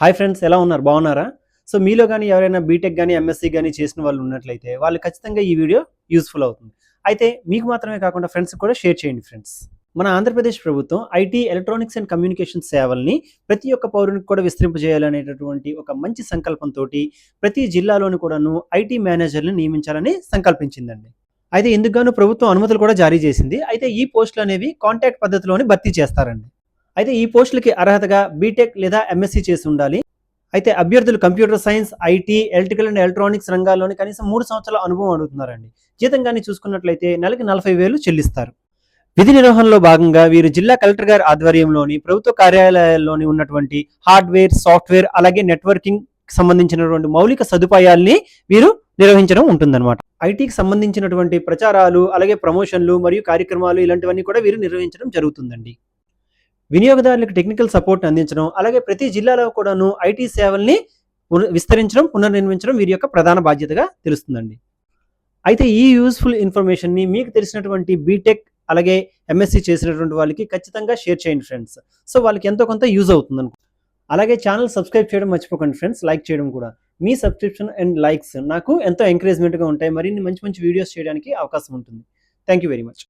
Hi friends, ఎలా ఉన్నారు? బాగున్నారా? సో మీలో గాని ఎవరైనా బీటెక్ గాని, ఎంఎస్సీ గాని చేసిన వాళ్ళు ఉన్నట్లయితే వాళ్ళు ఖచ్చితంగా ఈ వీడియో యూజ్‌ఫుల్ అవుతుంది. అయితే మీకు మాత్రమే కాకుండా ఫ్రెండ్స్‌కి కూడా షేర్ చేయండి ఫ్రెండ్స్. మన ఆంధ్రప్రదేశ్ ప్రభుత్వం ఐటీ, ఎలక్ట్రానిక్స్ అండ్ కమ్యూనికేషన్ సేవల్ని ప్రతి ఒక్క పౌరునికి కూడా విస్తరింపజేయాలనేటటువంటి ఒక మంచి సంకల్పంతోటి ప్రతి జిల్లాలోని కూడాను ఐటీ మేనేజర్‌లని నియమించాలని సంకల్పించిందండి. అయితే ఇందుకు గాను ప్రభుత్వం అనుమతులు కూడా జారీ చేసింది. అయితే ఈ పోస్టులనేవి కాంట్రాక్ట్ పద్ధతిలోనే భర్తీ చేస్తారండి. అయితే ఈ పోస్టులకి అర్హతగా బీటెక్ లేదా ఎంఎస్సీ చేసి ఉండాలి. అయితే అభ్యర్థులు computer science, IT, electrical and electronics రంగాల్లోని కనీసం 3 సంవత్సరాల అనుభవం అడుగుతున్నారండి. జీతం గాని చూసుకున్నట్లయితే నెలకి 40,000 చెల్లిస్తారు. విధి నిర్వహణలో భాగంగా వీరు జిల్లా కలెక్టర్ గారి ఆధ్వర్యంలోని ప్రభుత్వ కార్యాలయాల్లోని ఉన్నటువంటి హార్డ్వేర్, సాఫ్ట్వేర్ అలాగే నెట్వర్కింగ్ సంబంధించినటువంటి మౌలిక సదుపాయాల్ని వీరు నిర్వహించడం ఉంటుందన్నమాట. ఐటీకి సంబంధించినటువంటి ప్రచారాలు, అలాగే ప్రమోషన్లు మరియు కార్యక్రమాలు ఇలాంటివన్నీ కూడా వీరు నిర్వహించడం జరుగుతుందండి. వినియోగదారులకు టెక్నికల్ సపోర్ట్ అందించడం, అలాగే ప్రతి జిల్లాలో కూడాను ఐటీ సేవల్ని విస్తరించడం, పునర్నిర్మించడం వీరి యొక్క ప్రధాన బాధ్యతగా తెలుస్తుందండి. అయితే ఈ యూజ్‌ఫుల్ ఇన్ఫర్మేషన్‌ని మీకు తెలిసినటువంటి బీటెక్ అలాగే ఎంఎస్సీ చేసినటువంటి వాళ్ళకి ఖచ్చితంగా షేర్ చేయండి ఫ్రెండ్స్. సో వాళ్ళకి ఎంతో కొంత యూజ్ అవుతుందనుకో. అలాగే ఛానల్ సబ్స్క్రైబ్ చేయడం మర్చిపోకండి ఫ్రెండ్స్. లైక్ చేయడం కూడా. మీ సబ్స్క్రిప్షన్ అండ్ లైక్స్ నాకు ఎంతో ఎంకరేజ్‌మెంట్‌గా ఉంటాయి. మరిన్ని మంచి మంచి వీడియోస్ చేయడానికి అవకాశం ఉంటుంది. Thank you very much.